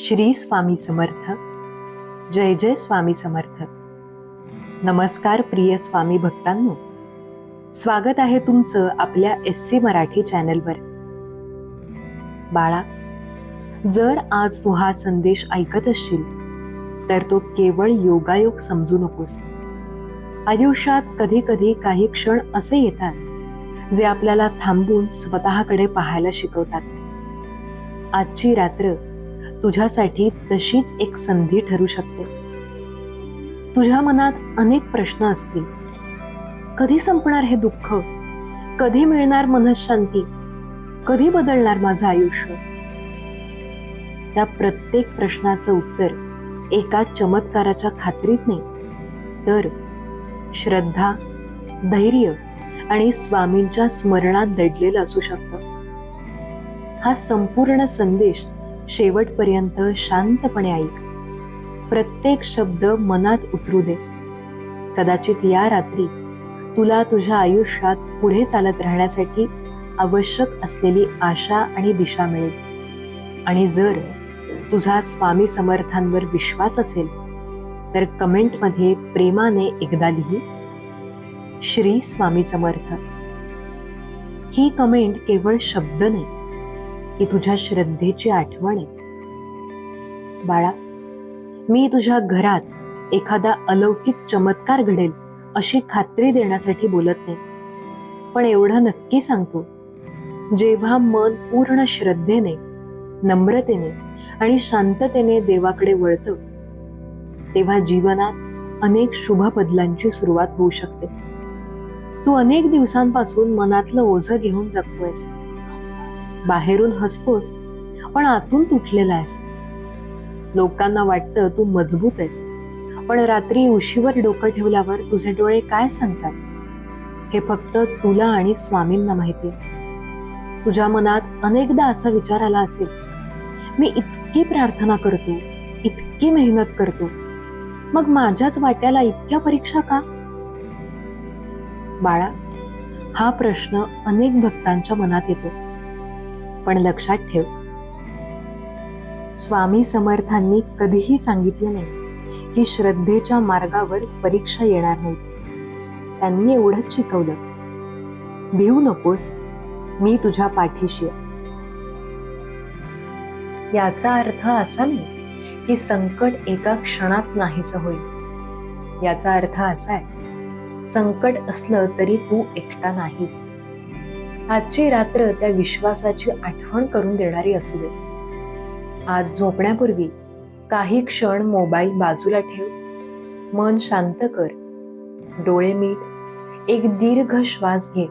श्री स्वामी समर्थ. जय जय स्वामी समर्थ. नमस्कार प्रिय स्वामी भक्तांनो, स्वागत आहे तुमचं आपल्या SC मराठी चॅनलवर. बाळा, जर आज तू हा संदेश ऐकत असशील तर तो केवळ योगायोग समजू नकोस. आयुष्यात कधी कधी काही क्षण असे येतात जे आपल्याला थांबून स्वतःकडे पाहायला शिकवतात. आजची रात्र तुझ्यासाठी तशीच एक संधी ठरू शकते. तुझ्या मनात अनेक प्रश्न असतील. कधी संपणार हे दुःख? कधी मिळणार मनःशांती? कधी बदलणार माझं आयुष्य? त्या प्रत्येक प्रश्नाचं उत्तर एका चमत्काराच्या खात्रीत नाही, तर श्रद्धा, धैर्य आणि स्वामींच्या स्मरणात दडलेलं असू शकतं. हा संपूर्ण संदेश शेवटपर्यंत शांतपणे ऐक. प्रत्येक शब्द मनात उतरू दे. कदाचित या रात्री तुला तुझ्या आयुष्यात पुढे चालत राहण्यासाठी आवश्यक असलेली आशा आणि दिशा मिळेल. आणि जर तुझा स्वामी समर्थांवर विश्वास असेल तर कमेंटमध्ये प्रेमाने एकदा लिही, श्री स्वामी समर्थ. ही कमेंट केवळ शब्द नाही, ही तुझ्या श्रद्धेची आठवण आहे. बाळा, मी तुझ्या घरात एखादा अलौकिक चमत्कार घडेल अशी खात्री देण्यासाठी बोलत नाही, पण एवढं नक्की सांगतो, जेव्हा मन पूर्ण श्रद्धेने, नम्रतेने आणि शांततेने देवाकडे वळतं तेव्हा जीवनात अनेक शुभ बदलांची सुरुवात होऊ शकते. तू अनेक दिवसांपासून मनातलं ओझं घेऊन जगतोयस. बाहेरून हसतोस पण आतून तुटलेला आहेस. लोकांना वाटतं तू मजबूत आहेस, पण रात्री उशीवर डोकं ठेवल्यावर तुझे डोळे काय सांगतात हे फक्त तुला आणि स्वामींना माहिती. तुझ्या मनात अनेकदा असा विचार आला असेल, मी इतकी प्रार्थना करतो, इतकी मेहनत करतो, मग माझ्याच वाट्याला इतक्या परीक्षा का? बाळा, हा प्रश्न अनेक भक्तांच्या मनात येतो, पण लक्षात ठेव, स्वामी समर्थांनी कधीही सांगितलं नाही की श्रद्धेच्या मार्गावर परीक्षा येणार नाहीत. त्यांनी एवढंच शिकवलं, भिवू नकोस, मी तुझ्या पाठीशी आहे. याचा अर्थ असा नाही की संकट एका क्षणात नाहीसं होईल. याचा अर्थ असा आहे, संकट असलं तरी तू एकटा नाहीस. आजची रात्र त्या विश्वासाची आठवण करून देणारी असू दे. आज झोपण्यापूर्वी काही क्षण मोबाईल बाजूला ठेव, मन शांत कर, डोळे मीट, एक दीर्घ श्वास घे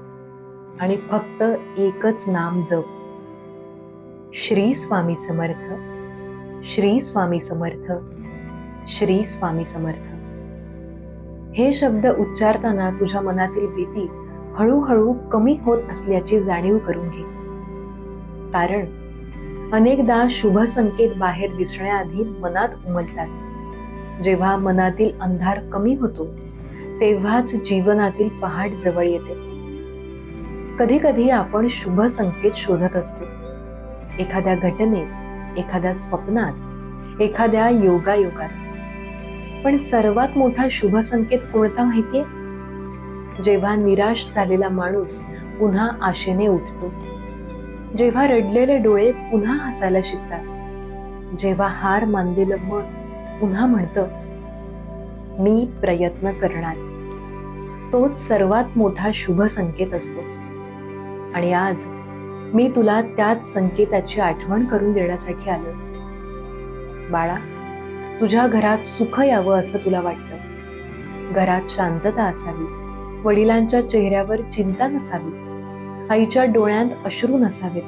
आणि फक्त एकच नाम जप, श्री स्वामी समर्थ, श्री स्वामी समर्थ, श्री स्वामी समर्थ. हे शब्द उच्चारताना तुझ्या मनातील भीती हळूहळू कमी होत असल्याची जाणीव करून घे. कारण अनेकदा शुभ संकेत बाहेर दिसण्याआधी मनात उमलतात. जेव्हा मनातील अंधार कमी होतो तेव्हाच जीवनातील पहाट जवळ येते. कधी कधी आपण शुभ संकेत शोधत असतो, एखाद्या घटनेत, एखाद्या स्वप्नात, एखाद्या योगायोगात. पण सर्वात मोठा शुभ संकेत कोणता माहितीये? जेव्हा निराश झालेला माणूस पुन्हा आशेने उठतो, जेव्हा रडलेले डोळे पुन्हा हसायला शिकतात, जेव्हा हार मानलेलं मन पुन्हा म्हणतं, मी प्रयत्न करणार. तोच सर्वात मोठा शुभ संकेत असतो. आणि आज मी तुला त्याच संकेताची आठवण करून देण्यासाठी आलो. बाळा, तुझ्या घरात सुख यावं असं तुला वाटतं. घरात शांतता असावी, वडिलांच्या चेहऱ्यावर चिंता नसावी, आईच्या डोळ्यात अश्रू नसावेत,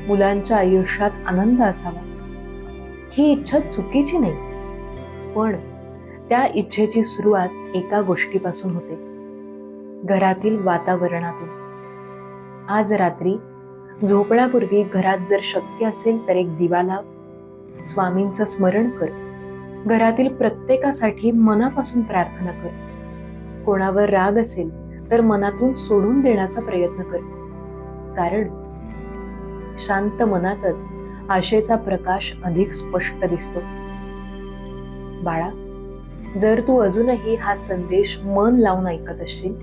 मुलांच्या आयुष्यात आनंद असावा. ही इच्छा चुकीची नाही, पण त्या इच्छेची सुरुवात एका गोष्टीपासून होते, घरातील वातावरणातून. आज रात्री झोपण्यापूर्वी घरात जर शक्य असेल तर एक दिवा लाव, स्वामींचं स्मरण कर, घरातील प्रत्येकासाठी मनापासून प्रार्थना कर. कोणावर राग असेल तर मनातून सोडून देण्याचा प्रयत्न कर. कारण शांत मनातच आशेचा प्रकाश अधिक स्पष्ट दिसतो. बाळा, जर तू अजूनही हा संदेश मन लावून ऐकत असशील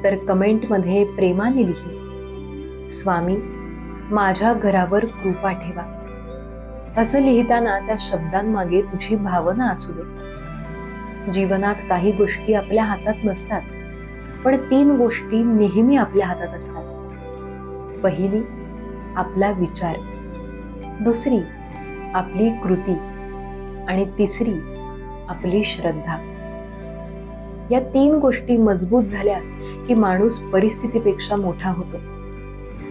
तर कमेंटमध्ये प्रेमाने लिही, स्वामी माझ्या घरावर कृपा ठेवा. असं लिहिताना त्या शब्दांमागे तुझी भावना असू दे. जीवनात काही गोष्टी आपल्या हातात नसतात, पण 3 गोष्टी नेहमी आपल्या हातात असतात. पहिली आपला विचार, दुसरी आपली कृती आणि तिसरी आपली श्रद्धा. या 3 गोष्टी मजबूत झाल्या की माणूस परिस्थितीपेक्षा मोठा होतो.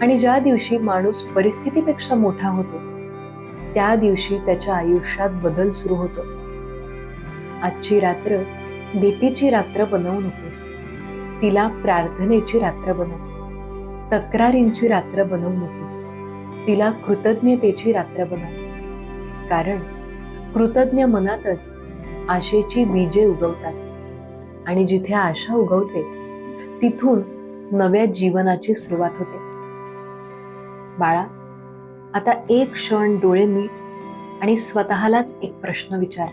आणि ज्या दिवशी माणूस परिस्थितीपेक्षा मोठा होतो त्या दिवशी त्याच्या आयुष्यात बदल सुरू होतो. आजची रात्र भीतीची रात्र बनवू नकोस. तिला प्रार्थनेची रात्र बनव. तक्रारींची रात्र बनवू नकोस. तिला कृतज्ञतेची रात्र बनव. कारण कृतज्ञ मनातच आशेची बीजे उगवतात आणि जिथे आशा उगवते तिथून नव्या जीवनाची सुरुवात होते. बाळा, आता एक क्षण डोळे मिट आणि स्वतःलाच एक प्रश्न विचार.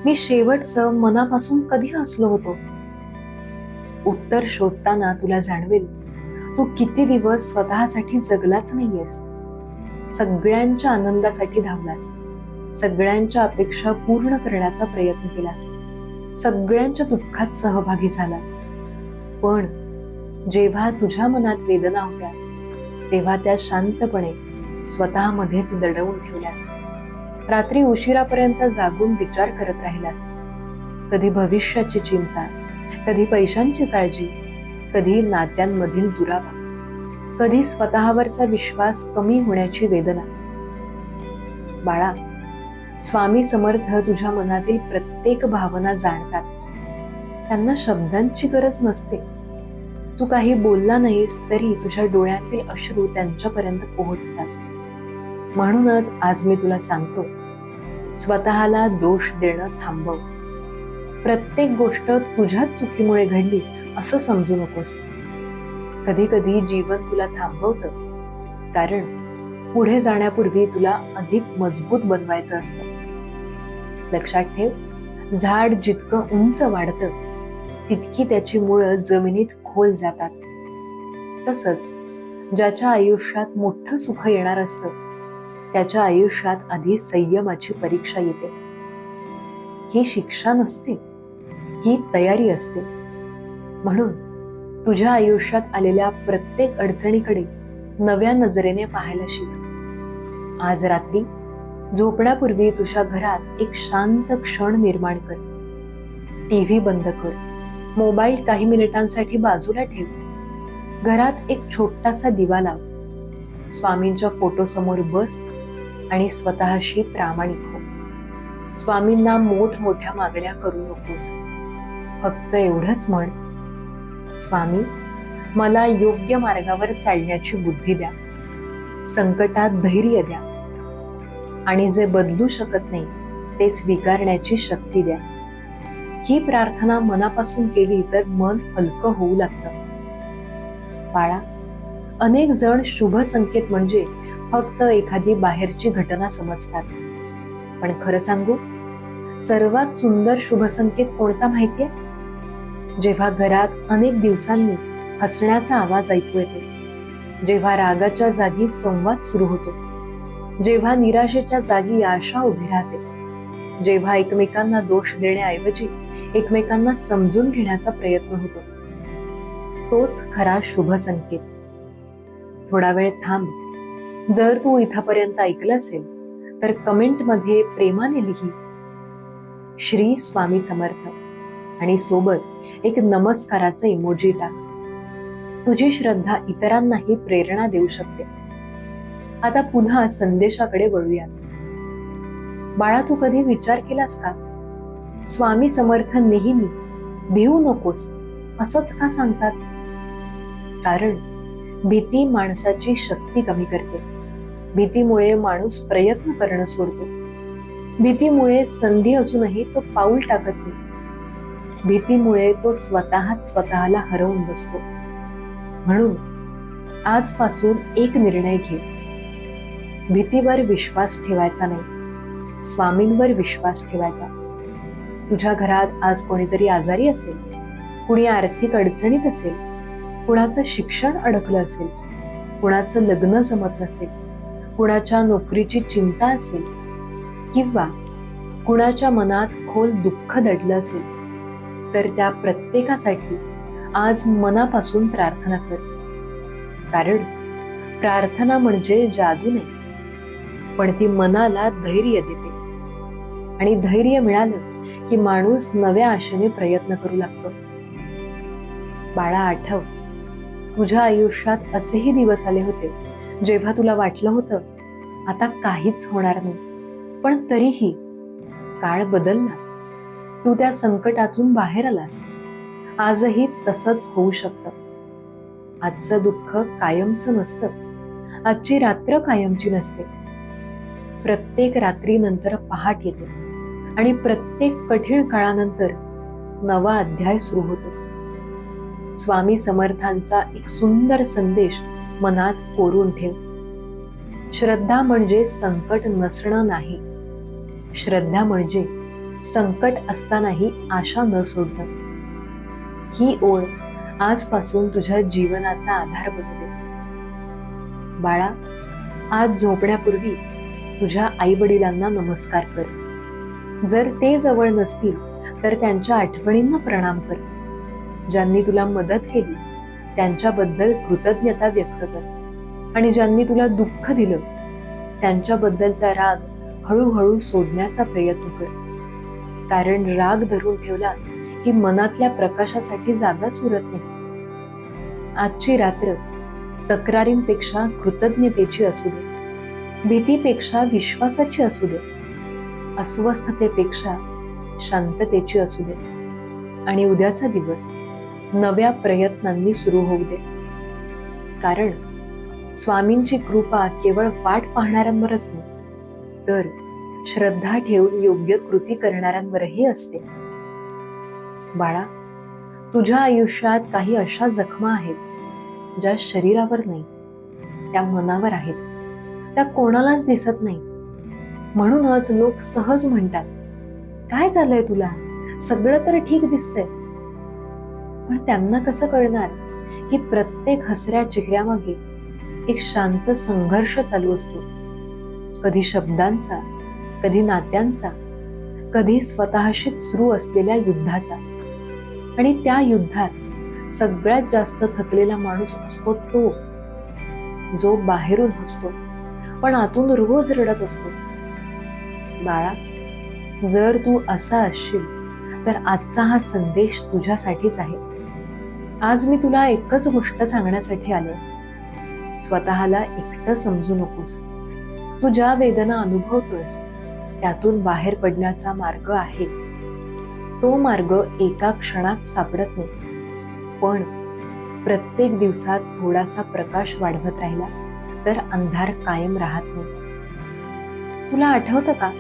मी शेवटचं मनापासून कधी हसलो होतो? उत्तर शोधताना तुला जाणवेल तू किती दिवस स्वतःसाठी जगलाच नाहीयेस. सगळ्यांच्या आनंदासाठी धावलास, सगळ्यांच्या अपेक्षा पूर्ण करण्याचा प्रयत्न केलास, सगळ्यांच्या दुःखात सहभागी झालास. पण जेव्हा तुझ्या मनात वेदना होत्या तेव्हा त्या शांतपणे स्वतःमध्येच दडवून ठेवल्यास. रात्री उशिरापर्यंत जागून विचार करत राहिलास. कधी भविष्याची चिंता, कधी पैशांची काळजी, कधी नात्यांमधील दुरावा, कधी स्वतःवरचा विश्वास कमी होण्याची वेदना. बाळा, स्वामी समर्थ तुझ्या मनातील प्रत्येक भावना जाणतात. त्यांना शब्दांची गरज नसते. तू काही बोलला नाहीस तरी तुझ्या डोळ्यातील अश्रू त्यांच्यापर्यंत पोहोचतात. म्हणूनच आज मी तुला सांगतो, स्वतःला दोष देणं थांबव. प्रत्येक गोष्ट तुझ्याच चुकीमुळे घडली असं समजू नकोस. कधी कधी जीवन तुला थांबवतं कारण पुढे जाण्यापूर्वी तुला अधिक मजबूत बनवायचं असतं. लक्षात ठेव, झाड जितकं उंच वाढतं तितकी त्याची मुळं जमिनीत खोल जातात. तसंच ज्याच्या आयुष्यात मोठं सुख येणार असतं त्याच्या आयुष्यात आधी संयमाची परीक्षा येते. ही शिक्षा नसते, ही तयारी असते. म्हणून तुझ्या आयुष्यात आलेल्या प्रत्येक अडचणीकडे नव्या नजरेने पाहायला शिक. आज रात्री झोपण्यापूर्वी तुझ्या घरात एक शांत क्षण निर्माण कर. टीव्ही बंद कर, मोबाईल काही मिनिटांसाठी बाजूला ठेव. घरात एक छोटासा दिवा लाव. स्वामींच्या फोटोसमोर बस आणि स्वतःशी प्रामाणिक हो. स्वामींना मोठमोठ्या मागण्या करू नकोस. फक्त एवढंच म्हण, स्वामी मला योग्य मार्गावर चालण्याची बुद्धी द्या, संकटात धैर्य द्या आणि जे बदलू शकत नाही ते स्वीकारण्याची शक्ती द्या. ही प्रार्थना मनापासून केली तर मन हलकं होऊ लागतं. बाळा, अनेक जण शुभ संकेत म्हणजे फक्त एखादी बाहेरची घटना समजतात. पण खरं सांगू, सर्वात सुंदर शुभ संकेत कोणता माहितीये? जेव्हा घरात अनेक दिवसांनी हसण्याचा आवाज ऐकू येतो, जेव्हा रागाच्या जागी संवाद सुरू होतो, जेव्हा निराशेच्या जागी आशा उभी राहते, जेव्हा एकमेकांना दोष देण्याऐवजी एकमेकांना समजून घेण्याचा प्रयत्न होतो, तोच खरा शुभ संकेत. थोडा वेळ थांब. जर तू इथपर्यंत ऐकलं असेल तर कमेंटमध्ये प्रेमाने लिही, श्री स्वामी समर्थ आणि सोबत एक नमस्काराचा इमोजी टाक. तुझी श्रद्धा इतरांनाही प्रेरणा देऊ शकते. आता पुन्हा संदेशाकडे वळूयात. बाळा, तू कधी विचार केलास का, स्वामी समर्थ नेहमी भिवू नकोस असंच का सांगतात? कारण भीती माणसाची शक्ती कमी करते. भीतीमुळे माणूस प्रयत्न करणं सोडतो. भीतीमुळे संधी असूनही तो पाऊल टाकत नाही. भीतीमुळे तो स्वतःला हरवून बसतो. म्हणून आजपासून एक निर्णय घे. भीतीवर विश्वास ठेवायचा नाही, स्वामींवर विश्वास ठेवायचा. तुझ्या घरात आज कोणीतरी आजारी असेल, कुणी आर्थिक अडचणीत असेल, कुणाचं शिक्षण अडकलं असेल, कुणाचं लग्न जमत नसेल, कुणाच्या नोकरीची चिंता असेल किंवा कुणाच्या मनात खोल दुःख दडलं असेल, तर त्या प्रत्येकासाठी आज मनापासून प्रार्थना कर. कारण प्रार्थना म्हणजे जादू नाही, पण ती मनाला धैर्य देते. आणि धैर्य मिळालं की माणूस नव्या आशेने प्रयत्न करू लागतो. बाळा, आठव, तुझ्या आयुष्यात असेही दिवस आले होते जेव्हा तुला वाटलं होतं आता काहीच होणार नाही, पण तरीही काळ बदलला. तू त्या संकटातून बाहेर आलास. आजही तसंच होऊ शकतं. आजचं दुःख कायमचं नसतं, आजची रात्र कायमची नसते. प्रत्येक रात्रीनंतर पहाट येते आणि प्रत्येक कठीण काळानंतर नवा अध्याय सुरू होतो. स्वामी समर्थांचा एक सुंदर संदेश मनात कोरून ठेव. श्रद्धा म्हणजे संकट नसणं नाही, श्रद्धा म्हणजे संकट असतानाही आशा न सोडणं. ही ओळ आजपासून तुझ्या जीवनाचा आधार बनू दे. बाळा, आज झोपण्यापूर्वी तुझ्या आई वडिलांना नमस्कार कर. जर ते जवळ नसतील तर त्यांच्या आठवणींना प्रणाम कर. ज्यांनी तुला मदत केली त्यांच्याबद्दल कृतज्ञता व्यक्त कर. आणि ज्यांनी तुला दुःख दिलं त्यांच्याबद्दलचा राग हळूहळू सोडण्याचा प्रयत्न कर. कारण राग धरून ठेवला की मनातल्या प्रकाशासाठी जागाच उरत नाही. आजची रात्र तक्रारींपेक्षा कृतज्ञतेची असू दे, भीतीपेक्षा विश्वासाची असू दे, अस्वस्थतेपेक्षा शांततेची असू दे. आणि उद्याचा दिवस नव्या प्रयत्नांनी सुरू होऊ दे. कारण स्वामींची कृपा केवळ वाट पाहणाऱ्यांवरच नाही, तर श्रद्धा ठेवून योग्य कृती करणाऱ्यांवरही असते. बाळा, तुझ्या आयुष्यात काही अशा जखमा आहेत ज्या शरीरावर नाही, त्या मनावर आहेत. त्या कोणालाच दिसत नाही. म्हणूनच लोक सहज म्हणतात, काय झालंय तुला, सगळं तर ठीक दिसतंय. पण त्यांना कसं कळणार की प्रत्येक हसऱ्या चेहऱ्यामागे एक शांत संघर्ष चालू असतो. कधी शब्दांचा, कधी नात्यांचा, कधी स्वतःशीच सुरू असलेल्या युद्धाचा. आणि त्या युद्धात सगळ्यात जास्त थकलेला माणूस असतो तो, जो बाहेरून हसतो पण आतून रोज रडत असतो. बाळा, जर तू असा असशील तर आजचा हा संदेश तुझ्यासाठीच आहे. आज मी तुला एकच गोष्ट सांगण्यासाठी आलोय. स्वतःला एकटं समजू नकोस. तू ज्या वेदना अनुभवतोस त्यातून बाहेर पडण्याचा मार्ग आहे. तो मार्ग एका क्षणात सापडत नाही, पण प्रत्येक दिवसात थोडासा प्रकाश वाढवत राहिला तर अंधार कायम राहत नाही. तुला आठवतं का,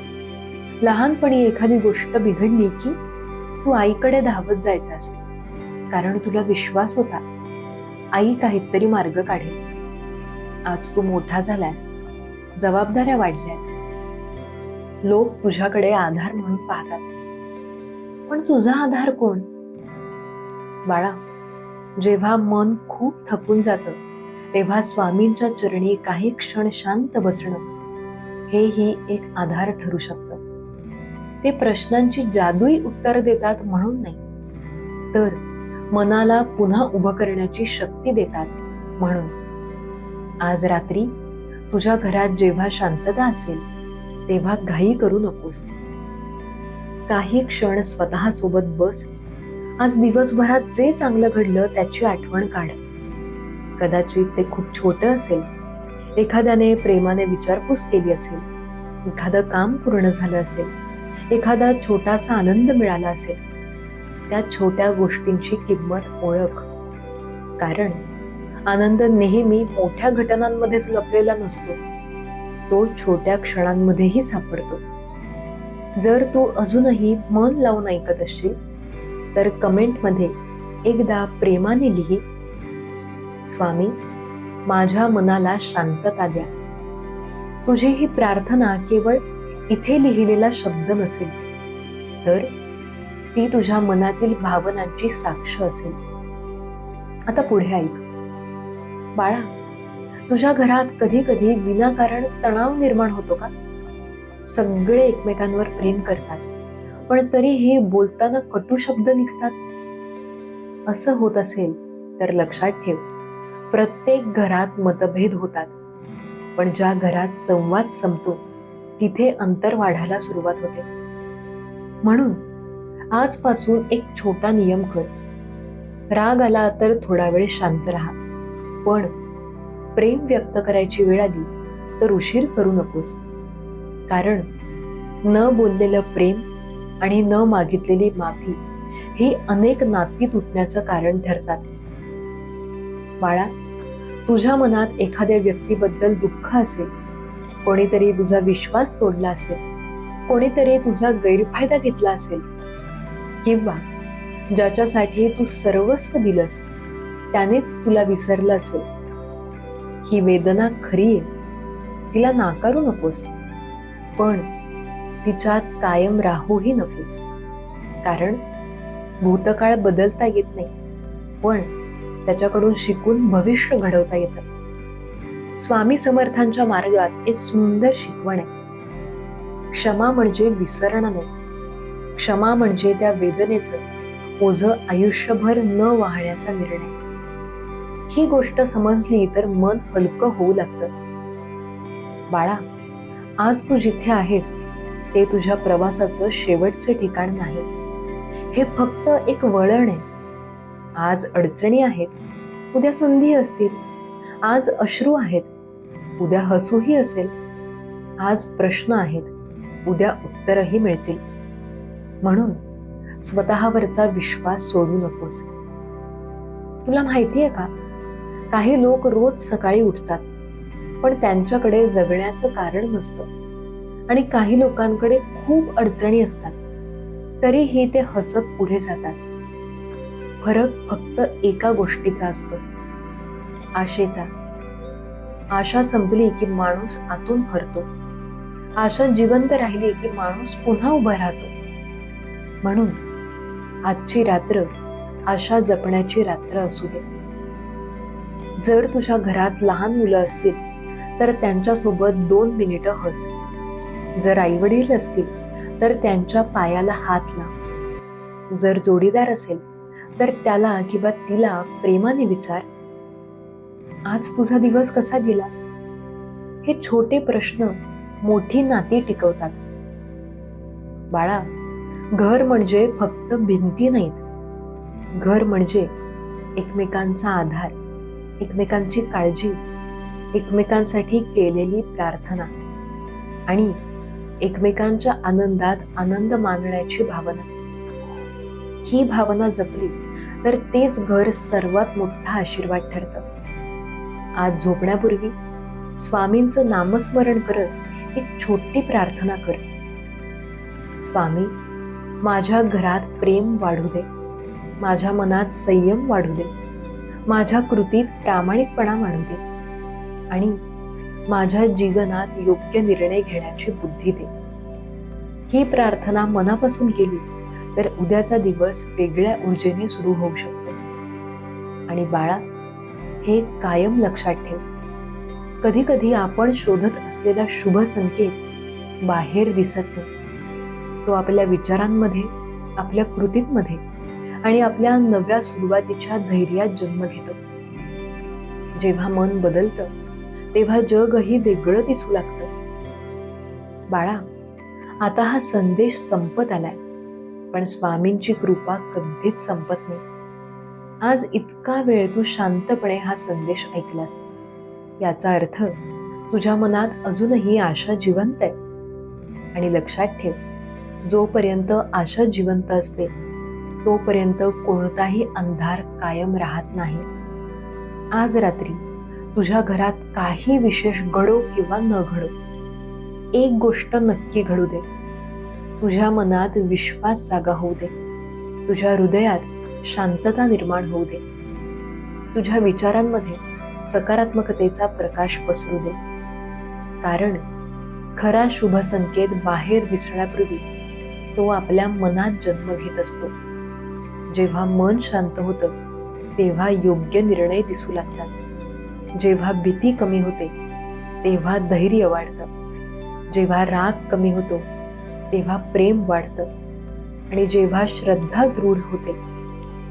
लहानपणी एखादी गोष्ट बिघडली की तू आईकडे धावत जायचास, कारण तुला विश्वास होता आई काहीतरी मार्ग काढेल. आज तू मोठा झालास, जबाबदाऱ्या वाढल्या, लोक तुझ्याकडे आधार म्हणून पाहतात, पण तुझा आधार कोण? बाळा, जेव्हा मन खूप थकून जातं तेव्हा स्वामींच्या चरणी काही क्षण शांत बसणं हेही एक आधार ठरू शकतं. ते प्रश्नांची जादुई उत्तर देतात म्हणून नाही, तर मनाला पुन्हा उभं करण्याची शक्ती देतात म्हणून. आज रात्री तुझ्या घरात जेव्हा शांतता असेल तेव्हा घाई करू नकोस. काही क्षण स्वतःसोबत बस. आज दिवसभरात जे चांगलं घडलं त्याची आठवण काढ. कदाचित ते खूप छोटं असेल, एखाद्याने प्रेमाने विचारपूस केली असेल, एखादं काम पूर्ण झालं असेल, एखादा छोटासा आनंद मिळाला असेल. त्या छोट्या गोष्टींची किंमत ओळख. कारण आनंद नेहमी मोठ्या घटनांमध्येच लपलेला नसतो, तो छोट्या क्षणांमध्येही सापडतो. जर तू अजूनही मन लावून ऐकत असशील तर कमेंटमध्ये एकदा प्रेमाने लिही, स्वामी, माझ्या मनाला शांतता द्या. तुझी ही प्रार्थना केवळ इथे लिहिलेला शब्द नसेल, तर ती तुझ्या मनातील भावनांची साक्ष असेल. आता पुढे ऐक. बाळा, तुझ्या घरात कधी कधी विनाकारण तणाव निर्माण होतो का? सगळे एकमेकांवर प्रेम करतात, पण तरीही बोलताना कटू शब्द निघतात. असं होत असेल तर लक्षात ठेव, प्रत्येक घरात मतभेद होतात, पण ज्या घरात संवाद संपतो तिथे अंतर वाढायला सुरुवात होते. म्हणून आजपासून एक छोटा नियम कर. राग आला तर थोडा वेळ शांत राहा, पण प्रेम व्यक्त करायची वेळ आली तर उशीर करू नकोस. कारण न बोललेलं प्रेम आणि न मागितलेली माफी ही अनेक नाती तुटण्याचं कारण ठरतात. बाळा, तुझ्या मनात एखाद्या व्यक्तीबद्दल दुःख असेल, कोणीतरी तुझा विश्वास तोडला असेल, कोणीतरी तुझा गैरफायदा घेतला असेल, किंवा ज्याच्यासाठी तू सर्वस्व दिलंस त्यानेच तुला विसरलं असेल. ही वेदना खरी आहे, तिला नाकारू नकोस, पण तिच्यात कायम राहूही नकोस. कारण भूतकाळ बदलता येत नाही, पण त्याच्याकडून शिकून भविष्य घडवता येतं. स्वामी समर्थांच्या मार्गात एक सुंदर शिकवण आहे. क्षमा म्हणजे विसरणं नाही. क्षमा म्हणजे त्या वेदनेचं ओझं आयुष्यभर न वाहण्याचा निर्णय. ही गोष्ट समजली तर मन हलकं होऊ लागतं. बाळा, आज तू जिथे आहेस ते तुझ्या प्रवासाचं शेवटचे ठिकाण नाही. हे फक्त एक वळण आहे. आज अडचणी आहेत, उद्या संधी असतील. आज अश्रू आहेत, उद्या हसूही असेल. आज प्रश्न आहेत, उद्या उत्तरही मिळतील. म्हणून स्वतःवरचा विश्वास सोडू नकोस. तुला माहितीये का, काही लोक रोज सकाळी उठतात, पण त्यांच्याकडे जगण्याचं कारण नसतं. आणि काही लोकांकडे खूप अडचणी असतात, तरीही ते हसत पुढे जातात. फरक फक्त एका गोष्टीचा असतो, आशेचा. आशा संपली की माणूस आतून हरतो. आशा जिवंत राहिली की माणूस पुन्हा उभा राहतो. म्हणून आजची रात्र आशा जपण्याची रात्र असू दे. जर तुझ्या घरात लहान मुलं असतील तर त्यांच्यासोबत 2 मिनिटं हस. जर आईवडील असतील तर त्यांच्या पायाला हात लाव. जर जोडीदार असेल तर त्याला किंवा तिला प्रेमाने विचार, आज तुझा दिवस कसा गेला? हे छोटे प्रश्न मोठी नाती टिकवतात. बाळा, घर म्हणजे फक्त भिंती नाहीत. घर म्हणजे एकमेकांचा आधार, एकमेकांची काळजी, एकमेकांसाठी केलेली प्रार्थना आणि एकमेकांच्या आनंदात आनंद मानण्याची भावना. ही भावना जपली तर तेच घर सर्वात मोठा आशीर्वाद ठरतं. आज झोपण्यापूर्वी स्वामींचं नामस्मरण करत एक छोटी प्रार्थना कर. स्वामी, माझ्या घरात प्रेम वाढू दे, माझ्या मनात संयम वाढू दे, माझ्या कृतीत प्रामाणिकपणा वाढू दे आणि माझ्या जीवनात योग्य निर्णय घेण्याची बुद्धी दे. ही प्रार्थना मनापासून केली तर उद्याचा दिवस वेगळ्या ऊर्जेने सुरू होऊ शकतो. आणि बाळा, हे कायम लक्षात ठेव, कधी कधी आपण शोधत असलेला शुभ संकेत बाहेर दिसत नाही. तो आपल्या विचारांमध्ये, आपल्या कृतींमध्ये आणि आपल्या नव्या सुरुवातीच्या धैर्यात जन्म घेतो. जेव्हा मन बदलतं तेव्हा जगही वेगळं दिसू लागतं. बाळा, आता हा संदेश संपत आलाय, पण स्वामींची कृपा कधीच संपत नाही. आज इतका वेळ तू शांतपणे हा संदेश ऐकलास, याचा अर्थ तुझ्या मनात अजूनही आशा जिवंत आहे. आणि लक्षात ठेव, जोपर्यंत आशा जिवंत असते तोपर्यंत कोणताही अंधार कायम राहत नाही. आज रात्री तुझ्या घरात काही विशेष घडो किंवा न घडो, एक गोष्ट नक्की घडू दे. तुझ्या मनात विश्वास जागा होऊ दे, तुझ्या हृदयात शांतता निर्माण होऊ दे, तुझ्या विचारांमध्ये सकारात्मकतेचा प्रकाश पसरू दे. कारण खरा शुभ संकेत बाहेर दिसण्यापूर्वी तो आपल्या मनात जन्म घेत असतो. जेव्हा मन शांत होतं तेव्हा योग्य निर्णय दिसू लागतात. जेव्हा भीती कमी होते तेव्हा धैर्य वाढतं. जेव्हा राग कमी होतो तेव्हा प्रेम वाढतं. आणि जेव्हा श्रद्धा दृढ होते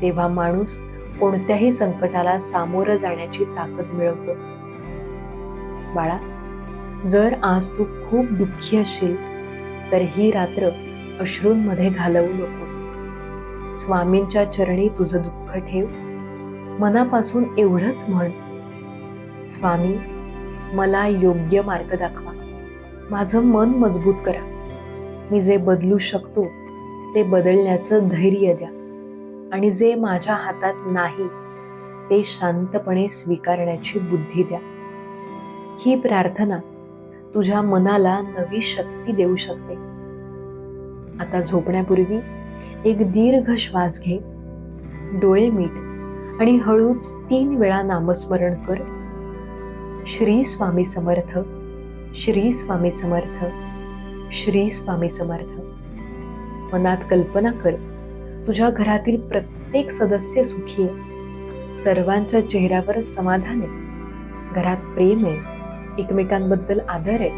तेव्हा माणूस कोणत्याही संकटाला सामोरं जाण्याची ताकद मिळवतो. बाळा, जर आज तू खूप दुःखी असशील तर ही रात्र अश्रूंमध्ये घालवू नकोस. स्वामींच्या चरणी तुझं दुःख ठेव. मनापासून एवढंच म्हण, स्वामी, मला योग्य मार्ग दाखवा. माझं मन मजबूत करा. मी जे बदलू शकतो ते बदलण्याचं धैर्य द्या. आणि जे माझ्या हातात नाही ते शांतपणे स्वीकारण्याची बुद्धी द्या. ही प्रार्थना तुझ्या मनाला नवी शक्ती देऊ शकते. आता झोपण्यापूर्वी एक दीर्घ श्वास घे, डोळे मिट आणि हळूच 3 वेळा नामस्मरण कर. श्री स्वामी समर्थ, श्री स्वामी समर्थ, श्री स्वामी समर्थ. मनात कल्पना कर, तुझ्या घरातील प्रत्येक सदस्य सुखी आहे. सर्वांच्या चेहऱ्यावर समाधान आहे. घरात प्रेम आहे, एकमेकांबद्दल आदर आहे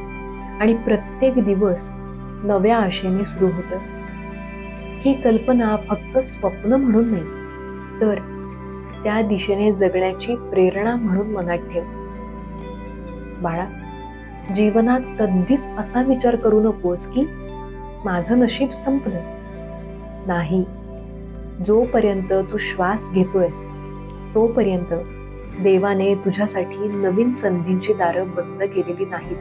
आणि प्रत्येक दिवस नव्या आशेने सुरू होतं. ही कल्पना फक्त स्वप्न म्हणून नाही, तर त्या दिशेने जगण्याची प्रेरणा म्हणून मनात ठेव. बाळा, जीवनात कधीच असा विचार करू नकोस की माझं नशीब संपलं. नाही, जोपर्यंत तू श्वास घेतोयस तोपर्यंत देवाने तुझ्यासाठी नवीन संधींची दारं बंद केलेली नाहीत.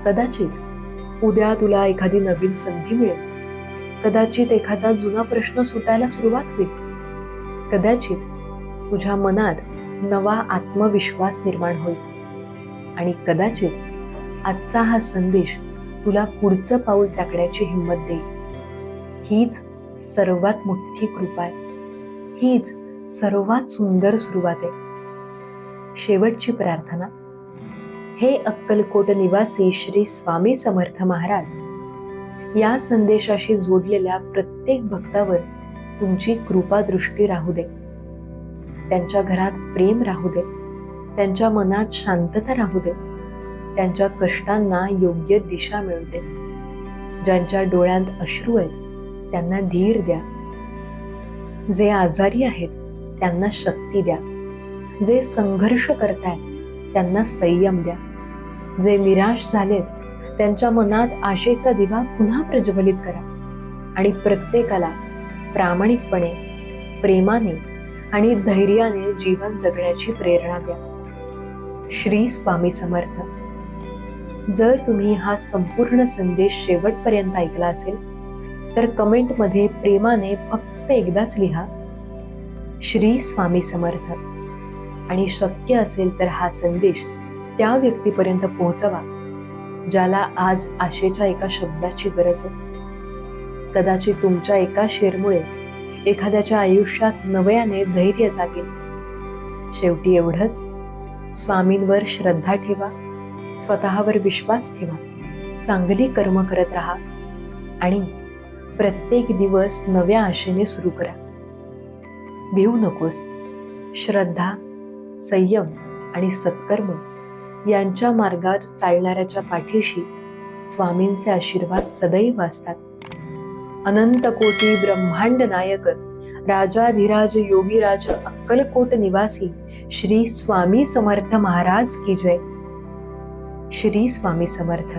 कदाचित उद्या तुला एखादी नवीन संधी मिळेल. कदाचित एखादा जुना प्रश्न सुटायला सुरुवात होईल. कदाचित तुझ्या मनात नवा आत्मविश्वास निर्माण होईल. आणि कदाचित आजचा हा संदेश तुला पुढचं पाऊल टाकण्याची हिंमत देईल. हीच सर्वात मोठी कृपा आहे. हीच सर्वात सुंदर सुरुवात आहे. शेवटची प्रार्थना. हे अक्कलकोट निवासी श्री स्वामी समर्थ महाराज, या संदेशाशी जोडलेल्या प्रत्येक भक्तावर तुमची कृपा दृष्टी राहू दे. त्यांच्या घरात प्रेम राहू दे. त्यांच्या मनात शांतता राहू दे. त्यांच्या कष्टांना योग्य दिशा मिळू दे. ज्यांच्या डोळ्यात अश्रू आहेत त्यांना धीर द्या. जे आजारी आहेत त्यांना शक्ती द्या. जे संघर्ष करतायत त्यांना संयम द्या. जे निराश झालेत त्यांच्या मनात आशेचा दिवा पुन्हा प्रज्वलित करा. आणि प्रत्येकाला प्रामाणिकपणे, प्रेमाने आणि धैर्याने जीवन जगण्याची प्रेरणा द्या. श्री स्वामी समर्थ. जर तुम्ही हा संपूर्ण संदेश शेवटपर्यंत ऐकला असेल तर कमेंटमध्ये प्रेमाने फक्त एकदाच लिहा, श्री स्वामी समर्थ. आणि शक्य असेल तर हा संदेश त्या व्यक्तीपर्यंत पोहोचवा ज्याला आज आशेच्या एका शब्दाची गरज आहे. कदाचित तुमच्या एका शेअरमुळे एखाद्याच्या आयुष्यात नव्याने धैर्य जागेल. शेवटी एवढंच, स्वामींवर श्रद्धा ठेवा, स्वतःवर विश्वास ठेवा, चांगली कर्म करत राहा आणि प्रत्येक दिवस नव्या आशेने सुरू करा. भिवू नकोस. श्रद्धा, संयम आणि सत्कर्म यांच्या मार्गावर चालणाऱ्याच्या पाठीशी स्वामींचे आशीर्वाद सदैव असतात. अनंत कोटी ब्रह्मांड नायक राजाधिराज योगीराज अक्कलकोट निवासी श्री स्वामी समर्थ महाराज की जय. श्री स्वामी समर्थ.